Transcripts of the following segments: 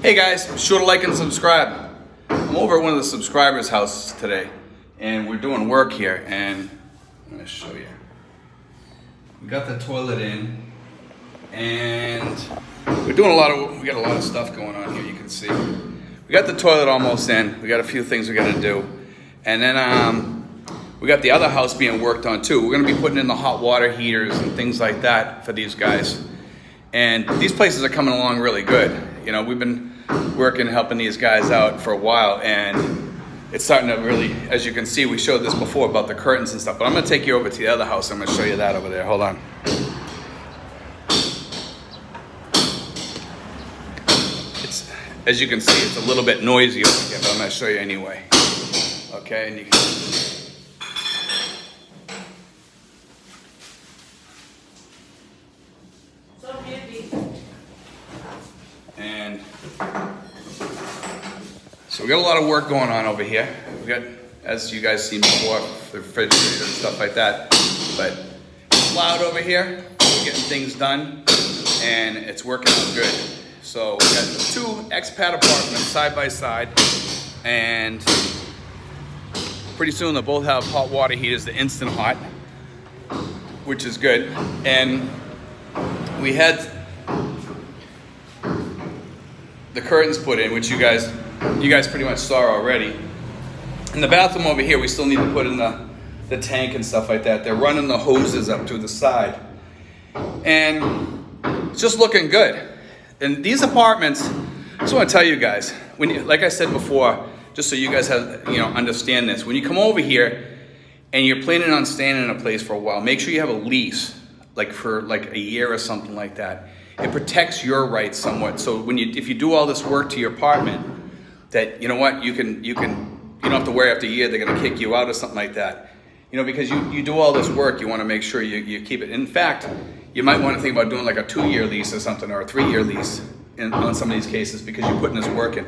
Hey guys, be sure to like and subscribe. I'm over at one of the subscribers' houses today, and we're doing work here, and I'm gonna show you. We got the toilet in, and we got a lot of stuff going on here, you can see. We got the toilet almost in, we got a few things we gotta do, and then we got the other house being worked on too. We're gonna be putting in the hot water heaters and things like that for these guys. And these places are coming along really good. You know, we've been working, helping these guys out for a while, and it's starting to really, as you can see, we showed this before about the curtains and stuff, but I'm gonna take you over to the other house. I'm gonna show you that over there. Hold on. As you can see, it's a little bit noisy over here, but I'm gonna show you anyway. Okay, and you can so we got a lot of work going on over here. We got, as you guys seen before, the refrigerator and stuff like that. But it's loud over here. We're getting things done, and it's working out good. So we got two expat apartments side by side, and pretty soon they'll both have hot water heaters, the instant hot, which is good. And we had the curtains put in, which you guys pretty much saw already. In the bathroom over here, we still need to put in the tank and stuff like that. They're running the hoses up to the side, and it's just looking good. And these apartments, I just want to tell you guys, when you, like I said before, just so you guys have, understand this, when you come over here and you're planning on staying in a place for a while, make sure you have a lease, like for like a year or something like that. It protects your rights somewhat. So if you do all this work to your apartment, that you know what, you don't have to worry after a year they're gonna kick you out or something like that. Because you do all this work, you want to make sure you keep it. In fact, you might want to think about doing like a 2-year lease or something, or a 3-year lease on some of these cases, because you're putting this work in.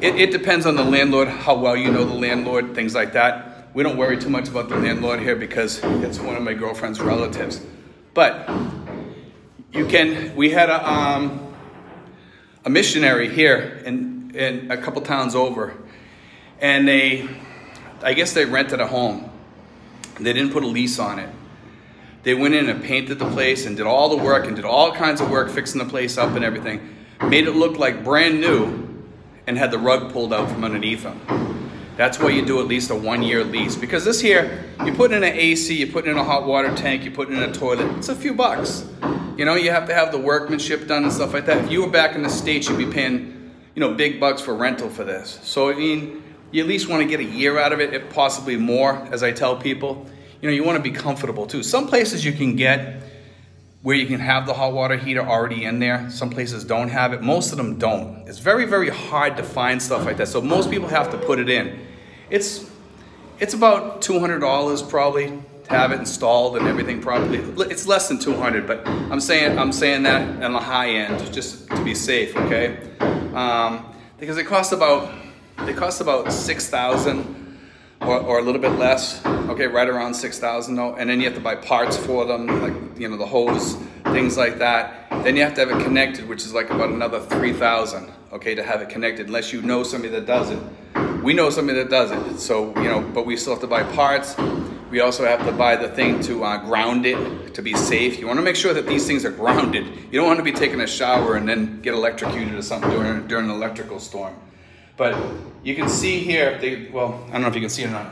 It depends on the landlord, how well you know the landlord, things like that. We don't worry too much about the landlord here because it's one of my girlfriend's relatives. But we had a missionary here in a couple towns over, and I guess they rented a home. They didn't put a lease on it. They went in and painted the place and did all the work and did all kinds of work fixing the place up and everything. Made it look like brand new and had the rug pulled out from underneath them. That's why you do at least a 1-year lease. Because this here, you put in an AC, you put in a hot water tank, you put in a toilet, it's a few bucks. You have to have the workmanship done and stuff like that. If you were back in the States, you'd be paying, big bucks for rental for this. So, you at least want to get a year out of it, if possibly more, as I tell people. You want to be comfortable too. Some places you can get where you can have the hot water heater already in there. Some places don't have it. Most of them don't. It's very, very hard to find stuff like that. So most people have to put it in. It's about $200 probably to have it installed and everything probably. It's less than $200, but I'm saying that on the high end just to be safe, okay? Because it costs about $6,000 or a little bit less, okay, right around $6,000 though, and then you have to buy parts for them, like the hose, things like that. Then you have to have it connected, which is like about another $3,000, okay, to have it connected, unless you know somebody that does it. We know somebody that does it, so but we still have to buy parts. We also have to buy the thing to ground it to be safe. You want to make sure that these things are grounded. You don't want to be taking a shower and then get electrocuted or something during an electrical storm. But you can see here, well, I don't know if you can see it or not.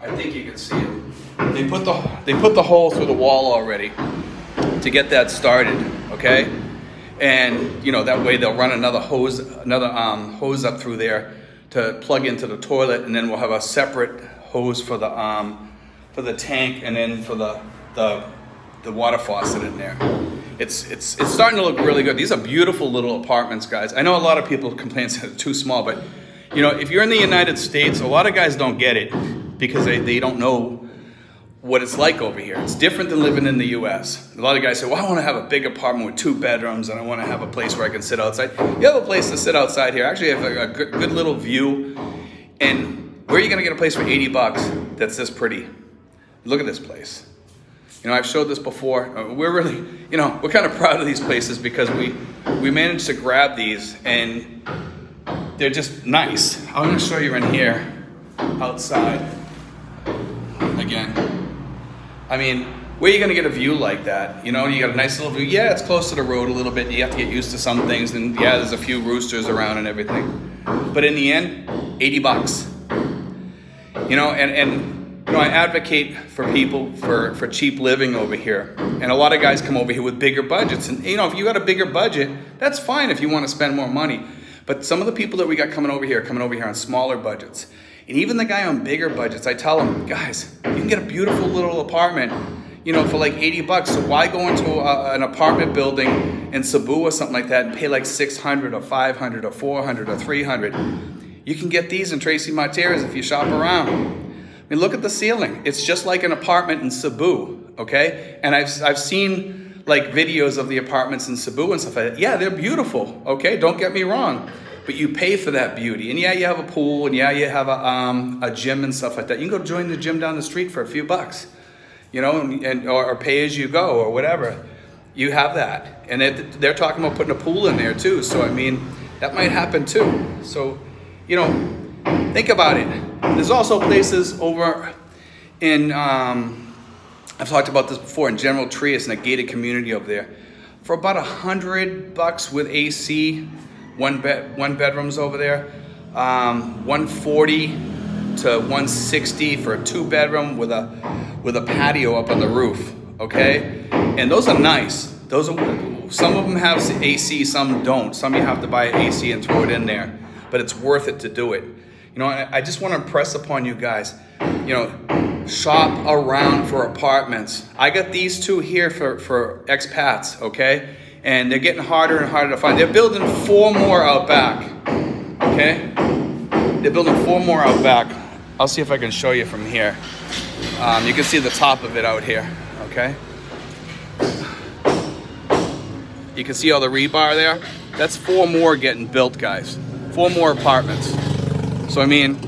I think you can see it. They put the hole through the wall already to get that started, okay? And that way they'll run another hose up through there to plug into the toilet, and then we'll have a separate hose for the tank, and then for the water faucet in there. It's starting to look really good. These are beautiful little apartments, guys. I know a lot of people complain they're too small, but if you're in the United States, a lot of guys don't get it because they don't know what it's like over here. It's different than living in the US. A lot of guys say, well, I want to have a big apartment with 2 bedrooms and I want to have a place where I can sit outside. You have a place to sit outside here. Actually, I have a good little view. And where are you going to get a place for 80 bucks that's this pretty? Look at this place. You know, I've showed this before. We're really, you know, we're kind of proud of these places because we managed to grab these and they're just nice. I'm going to show you in here outside again. I mean, where are you going to get a view like that? You know, you got a nice little view. Yeah, it's close to the road a little bit. You have to get used to some things. And yeah, there's a few roosters around and everything. But in the end, 80 bucks. You know, and you know, I advocate for people for cheap living over here. And a lot of guys come over here with bigger budgets. And, you know, if you got a bigger budget, that's fine if you want to spend more money. But some of the people that we got coming over here on smaller budgets. And even the guy on bigger budgets, I tell him, guys, you can get a beautiful little apartment, you know, for like 80 bucks. So why go into an apartment building in Cebu or something like that and pay like 600 or 500 or 400 or 300? You can get these in Trece Martirez if you shop around. I mean, look at the ceiling. It's just like an apartment in Cebu, okay? And I've seen like videos of the apartments in Cebu and stuff like that. Yeah, they're beautiful, okay? Don't get me wrong. But you pay for that beauty. And yeah, you have a pool, and yeah, you have a gym and stuff like that. You can go join the gym down the street for a few bucks, you know, or pay as you go or whatever. You have that. And they're talking about putting a pool in there too. So, I mean, that might happen too. So, you know, think about it. There's also places over in, I've talked about this before, in General Trece, in a gated community over there. For about $100 with AC, one bedrooms over there, 140 to 160 for a 2-bedroom with a patio up on the roof, okay? And those are nice. Those are, some of them have AC, some don't. Some you have to buy AC and throw it in there, but it's worth it to do it. You know, I just want to impress upon you guys, you know, shop around for apartments. I got these two here for expats, okay? And they're getting harder and harder to find. They're building 4 more out back, okay? They're building 4 more out back. I'll see if I can show you from here. You can see the top of it out here, okay? You can see all the rebar there. That's 4 more getting built, guys. 4 more apartments. So, I mean,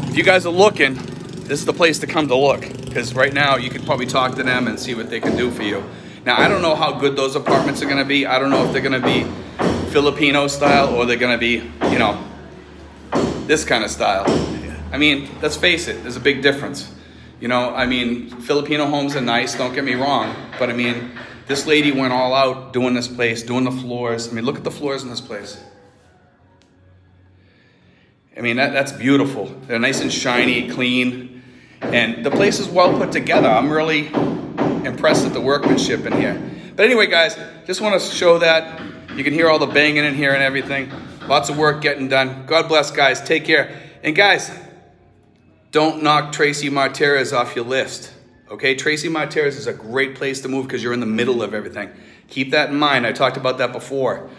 if you guys are looking, this is the place to come to look. Because right now, you could probably talk to them and see what they can do for you. Now, I don't know how good those apartments are going to be. I don't know if they're going to be Filipino style or they're going to be, you know, this kind of style. I mean, let's face it, there's a big difference. You know, I mean, Filipino homes are nice, don't get me wrong. But, I mean, this lady went all out doing this place, doing the floors. I mean, look at the floors in this place. I mean, that's beautiful. They're nice and shiny, clean, and the place is well put together. I'm really impressed with the workmanship in here. But anyway, guys, just want to show that. You can hear all the banging in here and everything. Lots of work getting done. God bless, guys. Take care. And guys, don't knock Trece Martirez off your list. Okay, Trece Martirez is a great place to move because you're in the middle of everything. Keep that in mind. I talked about that before.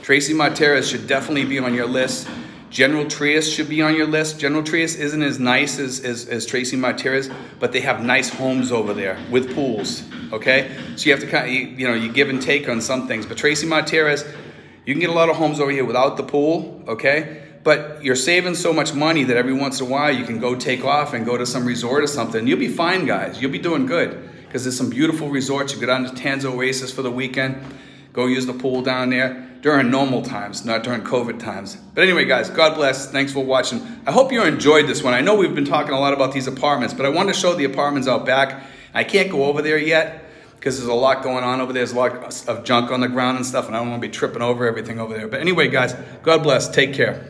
Trece Martirez should definitely be on your list. General Trece should be on your list. General Trece isn't as nice as Trece Martirez, but they have nice homes over there with pools, okay? So you have to kind of, you know, you give and take on some things. But Trece Martirez, you can get a lot of homes over here without the pool, okay? But you're saving so much money that every once in a while you can go take off and go to some resort or something. You'll be fine, guys. You'll be doing good because there's some beautiful resorts. You go down to Tanza Oasis for the weekend. Go use the pool down there during normal times, not during COVID times. But anyway, guys, God bless. Thanks for watching. I hope you enjoyed this one. I know we've been talking a lot about these apartments, but I wanted to show the apartments out back. I can't go over there yet because there's a lot going on over there. There's a lot of junk on the ground and stuff, and I don't want to be tripping over everything over there. But anyway, guys, God bless. Take care.